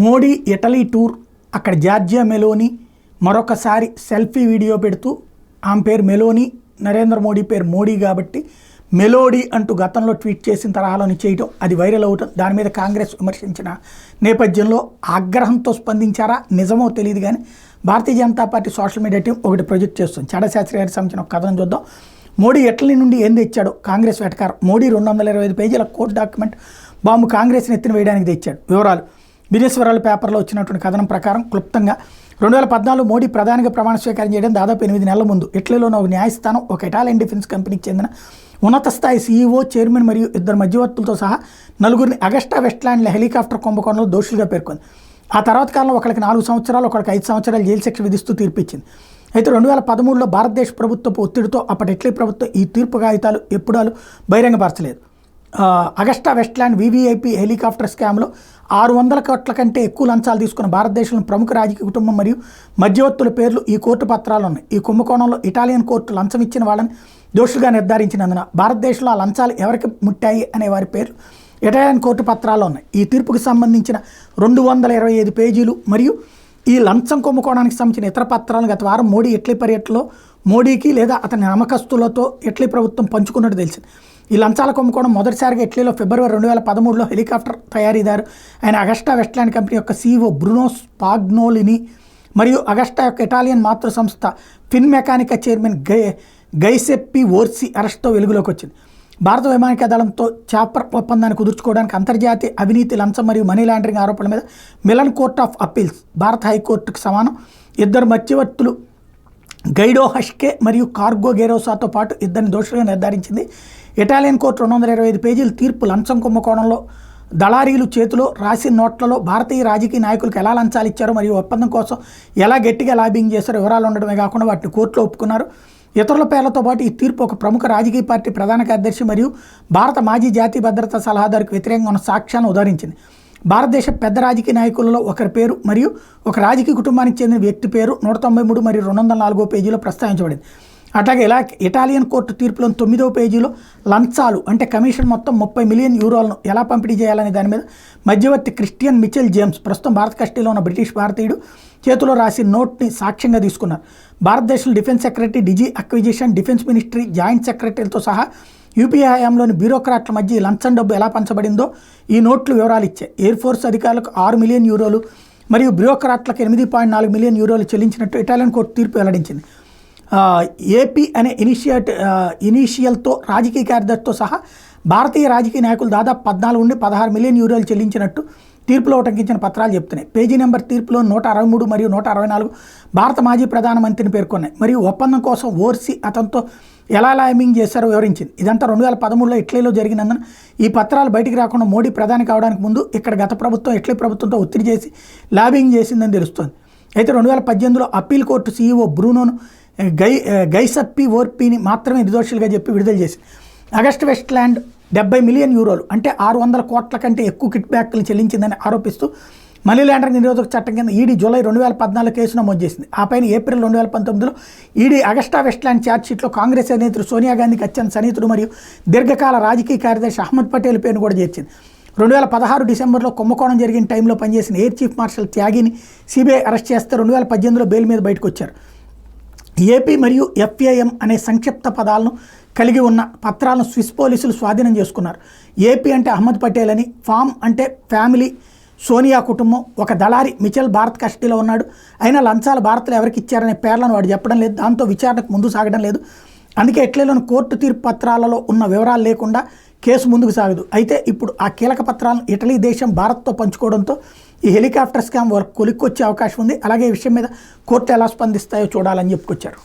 Modi Italy tour, అక్కడ Georgia Meloni మరొకసారి selfie video పెడుతూ ఆమె పేరు మెలోని, నరేంద్ర మోడీ పేరు మోడీ కాబట్టి మెలోడీ అంటూ గతంలో ట్వీట్ చేసిన తరహాలోని చేయటం, అది వైరల్ అవటం, దాని మీద కాంగ్రెస్ విమర్శించిన నేపథ్యంలో ఆగ్రహంతో స్పందించారా నిజమో తెలియదు. కానీ Bharatiya Janata Party social media team ఒకటి ప్రొజెక్ట్ చేస్తుంది. చాడశాస్త్రి గారికి సంబంధించిన ఒక కథనం చూద్దాం. మోడీ ఇటలీ నుండి ఏం తెచ్చాడు కాంగ్రెస్ వెటకారం. మోడీ 225 పేజీల కోర్టు డాక్యుమెంట్ బాంబు కాంగ్రెస్ని ఎత్తిన వేయడానికి తెచ్చాడు. వివరాలు బిజినెస్ వరల్డ్ పేపర్లో వచ్చినటువంటి కథనం ప్రకారం క్లుప్తంగా 2014 మోడీ ప్రధానిగా ప్రమాణ స్వీకారం చేయడం దాదాపు 8 నెలల ముందు ఇటలీలోని ఒక న్యాయస్థానం ఒక ఇటాలియన్ డిఫెన్స్ కంపెనీకి చెందిన ఉన్నత స్థాయి సీఈఓ, చైర్మన్ మరియు 2 మధ్యవర్తులతో సహా 4 అగస్టా వెస్ట్లాండ్ హెలికాప్టర్ కుంభకోణంలో దోషులుగా పేర్కొంది. ఆ తర్వాత కాలంలో ఒకరికి 4 సంవత్సరాలు, ఒకరికి 5 సంవత్సరాలు జైలు శిక్ష విధిస్తూ తీర్పిచ్చింది. అయితే 2013లో భారతదేశ ప్రభుత్వపు ఒత్తిడితో అప్పటి ఇటలీ ప్రభుత్వం ఈ తీర్పు కాగితాలు ఎప్పుడూ బహిరంగపరచలేదు. అగస్టా వెస్ట్లాండ్ వీవీఐపీ హెలికాప్టర్ స్కామ్లో 600 కోట్ల కంటే ఎక్కువ లంచాలు తీసుకున్న భారతదేశంలోని ప్రముఖ రాజకీయ కుటుంబం మరియు మధ్యవర్తుల పేర్లు ఈ కోర్టు పత్రాలు ఉన్నాయి. ఈ కుంభకోణంలో ఇటాలియన్ కోర్టు లంచం ఇచ్చిన వాళ్ళని దోషులుగా నిర్ధారించినందున భారతదేశంలో ఆ లంచాలు ఎవరికి ముట్టాయి అనే వారి పేర్లు ఇటాలియన్ కోర్టు పత్రాల్లో ఉన్నాయి. ఈ తీర్పుకు సంబంధించిన 225 పేజీలు మరియు ఈ లంచం కుంభకోణానికి సంబంధించిన ఇతర పత్రాలను గత వారం మోడీ ఇటలీ పర్యటనలో మోడీకి లేదా అతని నమ్మకస్తులతో ఇటలీ ప్రభుత్వం పంచుకున్నట్టు తెలిసింది. ఈ లంచాల కుంభకోణం మొదటిసారిగా ఇటలీలో ఫిబ్రవరి 2013లో హెలికాప్టర్ తయారీదారు ఆయన అగస్టా వెస్ట్లాండ్ కంపెనీ యొక్క సీఈఓ బ్రూనో స్పాగ్నోలిని మరియు అగస్టా యొక్క ఇటాలియన్ మాతృ సంస్థ ఫిన్ మెకానికా చైర్మన్ గైసెప్పి ఓర్సి అరెస్ట్తో వెలుగులోకి వచ్చింది. భారత వైమానిక దళంతో చాపర్ ఒప్పందాన్ని కుదుర్చుకోవడానికి అంతర్జాతీయ అవినీతి, లంచం మరియు మనీ లాండరింగ్ ఆరోపణల మీద మిలన్ కోర్ట్ ఆఫ్ అప్పీల్స్ భారత హైకోర్టుకు సమానం 2 మధ్యవర్తులు గైడో హష్కే మరియు కార్గో గెరోసాతో పాటు 2 దోషులుగా నిర్ధారించింది. ఇటాలియన్ కోర్టు 225 పేజీల తీర్పు లంచం కుంభకోణంలో దళారీలు చేతిలో రాసిన నోట్లలో భారతీయ రాజకీయ నాయకులకు ఎలా లంచాలు ఇచ్చారో మరియు ఒప్పందం కోసం ఎలా గట్టిగా లాబింగ్ చేశారో వివరాలు ఉండడమే కాకుండా వాటిని కోర్టులో ఒప్పుకున్నారు. ఇతరుల పేర్లతో పాటు ఈ తీర్పు ఒక ప్రముఖ రాజకీయ పార్టీ ప్రధాన కార్యదర్శి మరియు భారత మాజీ జాతీయ భద్రతా సలహాదారుకు వ్యతిరేకంగా ఉన్న సాక్ష్యాన్ని ఉదహరించింది. భారతదేశ పెద్ద రాజకీయ నాయకులలో ఒకరి పేరు మరియు ఒక రాజకీయ కుటుంబానికి చెందిన వ్యక్తి పేరు 193 మరియు 204 పేజీలో ప్రస్తావించబడింది. అట్లాగే ఇటాలియన్ కోర్టు తీర్పులోని 9వ పేజీలో లంచాలు అంటే కమిషన్ మొత్తం 30 మిలియన్ యూరోలను ఎలా పంపిణీ చేయాలనే దాని మీద మధ్యవర్తి క్రిస్టియన్ మిచెల్ జేమ్స్ ప్రస్తుతం భారత కస్టడీలో ఉన్న బ్రిటిష్ భారతీయుడు చేతిలో రాసిన నోట్ని సాక్ష్యంగా తీసుకున్నారు. భారతదేశంలో డిఫెన్స్ సెక్రటరీ, డిజి అక్విజిషన్, డిఫెన్స్ మినిస్ట్రీ, జాయింట్ సెక్రటరీలతో సహా యూపీఏ హయాంలోని బ్యూరోక్రాట్ల మధ్య ఈ లంచం డబ్బు ఎలా పంచబడిందో ఈ నోట్లు వివరాలు ఇచ్చాయి. ఎయిర్ ఫోర్స్ అధికారులకు 6 మిలియన్ యూరోలు మరియు బ్యూరోక్రాట్లకు 8.4 మిలియన్ యూరోలు చెల్లించినట్టు ఇటాలియన్ కోర్టు తీర్పు వెల్లడించింది. ఏపీ అనే ఇనీషియల్తో రాజకీయ కార్యదర్శితో సహా భారతీయ రాజకీయ నాయకులు దాదాపు 14 నుండి 16 మిలియన్ యూరోలు చెల్లించినట్టు తీర్పులో ఉటంకించిన పత్రాలు చెప్తున్నాయి. పేజీ నెంబర్ తీర్పులో 163 మరియు 164 భారత మాజీ ప్రధానమంత్రిని పేర్కొన్నాయి మరియు ఒప్పందం కోసం ఓర్సి అతనితో ఎలా లాబింగ్ చేశారో వివరించింది. ఇదంతా 2013లో ఇటలీలో జరిగినందున ఈ పత్రాలు బయటికి రాకుండా మోడీ ప్రధాని కావడానికి ముందు ఇక్కడ గత ప్రభుత్వం ఇటలీ ప్రభుత్వంతో ఒత్తిడి చేసి లాబింగ్ చేసిందని తెలుస్తోంది. అయితే 2018లో అప్పీల్ కోర్టు సీఈఓ బ్రూనోను గైసప్పి ఓర్పిని మాత్రమే నిర్దోషులుగా చెప్పి విడుదల చేసింది. అగస్టా వెస్ట్లాండ్ 70 మిలియన్ యూరోలు అంటే 600 కోట్ల కంటే ఎక్కువ కిట్ బ్యాక్లు చెల్లించిందని ఆరోపిస్తూ మనీ లాండరింగ్ నిరోధక చట్టం కింద ఈడీ జూలై 2014 కేసు నమోదు చేసింది. ఆ పైన ఏప్రిల్ 2019లో ఈడీ అగస్టా వెస్ట్లాండ్ ఛార్జ్షీట్లో కాంగ్రెస్ అధినేత్రి సోనియా గాంధీకి అత్యంత సన్నిహితుడు మరియు దీర్ఘకాల రాజకీయ కార్యదర్శి అహ్మద్ పటేల్ పేరును కూడా చేర్చింది. 2016 డిసెంబర్లో కుంభకోణం జరిగిన టైంలో పనిచేసిన ఎయిర్ చీఫ్ మార్షల్ త్యాగిని సిబిఐ అరెస్ట్ చేస్తే 2018లో బెయిల్ మీద బయటకు వచ్చారు. ఏపీ మరియు ఎఫ్ఏఎం అనే సంక్షిప్త పదాలను కలిగి ఉన్న పత్రాలను స్విస్ పోలీసులు స్వాధీనం చేసుకున్నారు. ఏపీ అంటే అహ్మద్ పటేల్ అని, ఫామ్ అంటే ఫ్యామిలీ, సోనియా కుటుంబం, ఒక దళారి మిచెల్ భారత్ కస్టడీలో ఉన్నాడు. అయినా లంచాలు భారత్లో ఎవరికి ఇచ్చారనే పేర్లను వాడు చెప్పడం లేదు. దాంతో విచారణకు ముందు సాగడం లేదు. అందుకే ఇటలీలోని కోర్టు తీర్పు పత్రాలలో ఉన్న వివరాలు లేకుండా కేసు ముందుకు సాగదు. అయితే ఇప్పుడు ఆ కీలక పత్రాలను ఇటలీ దేశం భారత్తో పంచుకోవడంతో ఈ హెలికాప్టర్ స్కామ్ కొలిక్కొచ్చే అవకాశం ఉంది. అలాగే ఈ విషయం మీద కోర్టు ఎలా స్పందిస్తాయో చూడాలని చెప్పుకొచ్చారు.